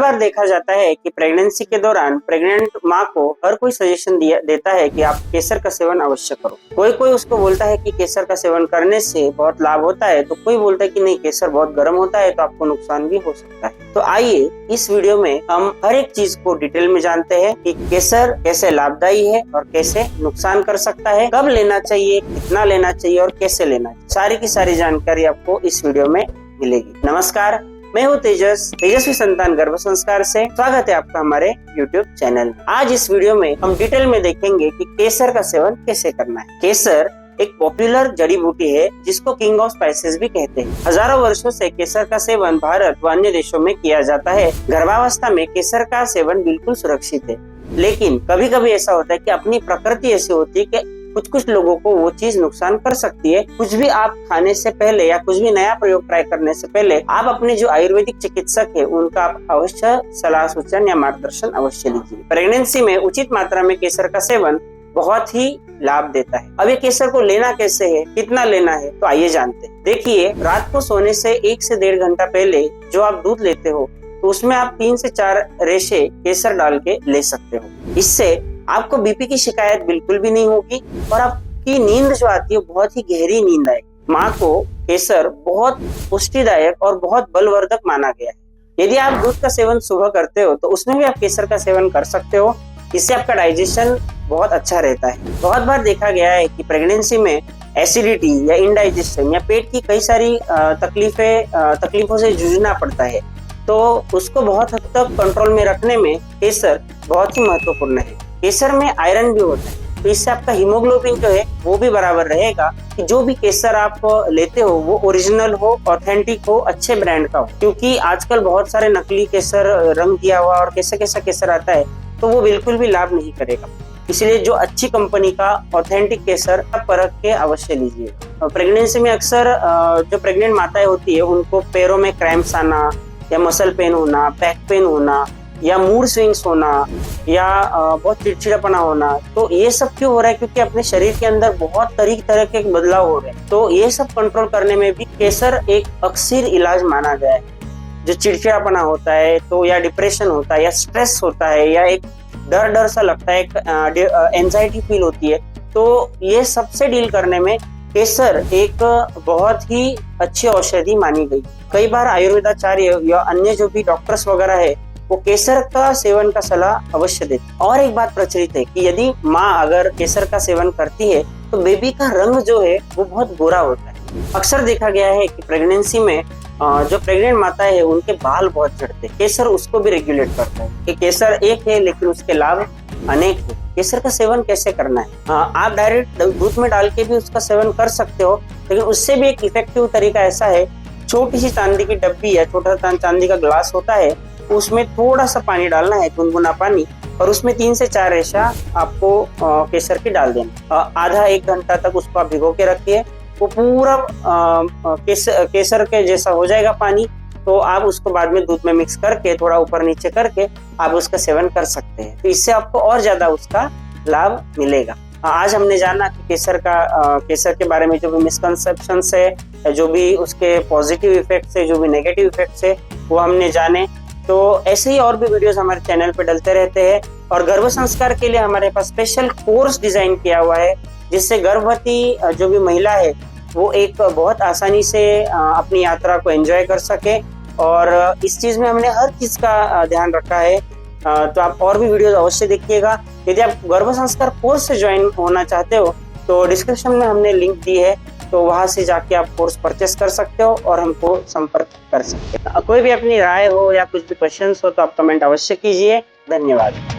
बार देखा जाता है कि प्रेगनेंसी के दौरान प्रेग्नेंट माँ को हर कोई सजेशन देता है कि आप केसर का सेवन अवश्य करो। कोई कोई उसको बोलता है कि केसर का सेवन करने से बहुत लाभ होता है, तो कोई बोलता है कि नहीं, केसर बहुत गर्म होता है तो आपको नुकसान भी हो सकता है। तो आइए इस वीडियो में हम हर एक चीज को डिटेल में जानते हैं कि केसर कैसे लाभदायी है और कैसे नुकसान कर सकता है, कब लेना चाहिए, कितना लेना चाहिए और कैसे लेना चाहिए। सारी की सारी जानकारी आपको इस वीडियो में मिलेगी। नमस्कार, मैं हूँ तेजस, तेजस्वी संतान गर्भ संस्कार से। स्वागत है आपका हमारे YouTube चैनल में। आज इस वीडियो में हम डिटेल में देखेंगे कि केसर का सेवन कैसे करना है। केसर एक पॉपुलर जड़ी बूटी है जिसको किंग ऑफ स्पाइसेस भी कहते हैं। हजारों वर्षों से केसर का सेवन भारत व अन्य देशों में किया जाता है। गर्भावस्था में केसर का सेवन बिल्कुल सुरक्षित है, लेकिन कभी कभी ऐसा होता है कि अपनी प्रकृति ऐसी होती है कि कुछ लोगों को वो चीज नुकसान कर सकती है। कुछ भी आप खाने से पहले या कुछ भी नया प्रयोग ट्राई करने से पहले आप अपने जो आयुर्वेदिक चिकित्सक है उनका आप अवश्य सलाह सूचन या मार्गदर्शन अवश्य लीजिए। प्रेगनेंसी में उचित मात्रा में केसर का सेवन बहुत ही लाभ देता है। अब ये केसर को लेना कैसे है, कितना लेना है, तो आइए जानते हैं। देखिए, रात को सोने से 1 से 1.5 घंटा पहले जो आप दूध लेते हो तो उसमें आप 3 से 4 रेशे केसर डाल के ले सकते हो। इससे आपको बीपी की शिकायत बिल्कुल भी नहीं होगी और आपकी नींद जो आती है बहुत ही गहरी नींद आएगी। माँ को केसर बहुत पुष्टिदायक और बहुत बलवर्धक माना गया है। यदि आप दूध का सेवन सुबह करते हो तो उसमें भी आप केसर का सेवन कर सकते हो। इससे आपका डाइजेशन बहुत अच्छा रहता है। बहुत बार देखा गया है कि प्रेगनेंसी में एसिडिटी या इंडाइजेशन या पेट की कई सारी तकलीफों से जूझना पड़ता है, तो उसको बहुत हद तक कंट्रोल में रखने में केसर बहुत ही महत्वपूर्ण है। केसर में आयरन भी होता है, तो इससे आपका हीमोग्लोबिन जो है वो भी बराबर रहेगा कि जो भी केसर आप लेते हो वो ओरिजिनल हो, ऑथेंटिक हो, अच्छे ब्रांड का हो। क्योंकि आजकल बहुत सारे नकली केसर, रंग दिया हुआ और कैसा कैसा केसर आता है, तो वो बिल्कुल भी लाभ नहीं करेगा। इसलिए जो अच्छी कंपनी का ऑथेंटिक केसर आप परख के अवश्य लीजिए। प्रेगनेंसी में अक्सर जो प्रेग्नेंट माताएं होती है उनको पैरों में क्रैम्प्स आना या मसल पेन होना, बैक पेन होना या मूड स्विंग्स होना या बहुत चिड़चिड़ापना होना, तो ये सब क्यों हो रहा है? क्योंकि अपने शरीर के अंदर बहुत तरह के बदलाव हो रहे हैं। तो ये सब कंट्रोल करने में भी केसर एक अक्सर इलाज माना गया है। जो चिड़चिड़ापना होता है तो या डिप्रेशन होता है या स्ट्रेस होता है या एक डर सा लगता है, एक एंजाइटी फील होती है, तो ये सबसे डील करने में केसर एक बहुत ही अच्छी औषधि मानी गई। कई बार आयुर्वेदाचार्य या अन्य जो भी डॉक्टर्स वगैरह है वो केसर का सेवन का सलाह अवश्य देते। और एक बात प्रचलित है कि यदि माँ अगर केसर का सेवन करती है तो बेबी का रंग जो है वो बहुत गोरा होता है। अक्सर देखा गया है कि प्रेगनेंसी में जो प्रेग्नेंट माता है उनके बाल बहुत झड़ते हैं। केसर उसको भी रेगुलेट करता है। कि केसर एक है लेकिन उसके लाभ अनेक है। केसर का सेवन कैसे करना है? आप डायरेक्ट दूध में डाल के भी उसका सेवन कर सकते हो, लेकिन उससे भी एक इफेक्टिव तरीका ऐसा है, छोटी सी चांदी की डब्बी या छोटा चांदी का ग्लास होता है, उसमें थोड़ा सा पानी डालना है, गुनगुना पानी, और उसमें 3 से 4 रेशा आपको केसर की डाल देना। आधा 1 घंटा तक उसको आप भिगो के रखिए। वो पूरा केसर के जैसा हो जाएगा पानी, तो आप उसको बाद में दूध में मिक्स करके थोड़ा ऊपर नीचे करके आप उसका सेवन कर सकते हैं। तो इससे आपको और ज्यादा उसका लाभ मिलेगा। आज हमने जाना कि केसर के बारे में जो भी मिसकंसेप्शंस है, जो भी उसके पॉजिटिव इफेक्ट्स है, जो भी नेगेटिव इफेक्ट्स है, वो हमने जाने। तो ऐसे ही और भी वीडियोस हमारे चैनल पे डलते रहते हैं। और गर्भ संस्कार के लिए हमारे पास स्पेशल कोर्स डिजाइन किया हुआ है, जिससे गर्भवती जो भी महिला है वो एक बहुत आसानी से अपनी यात्रा को एंजॉय कर सके। और इस चीज में हमने हर चीज का ध्यान रखा है। तो आप और भी वीडियोस अवश्य देखिएगा। यदि आप गर्भ संस्कार कोर्स से ज्वाइन होना चाहते हो तो डिस्क्रिप्शन में हमने लिंक दी है, तो वहां से जाके आप कोर्स परचेस कर सकते हो और हमको संपर्क कर सकते हो। कोई भी अपनी राय हो या कुछ भी क्वेश्चंस हो तो आप कमेंट अवश्य कीजिए। धन्यवाद।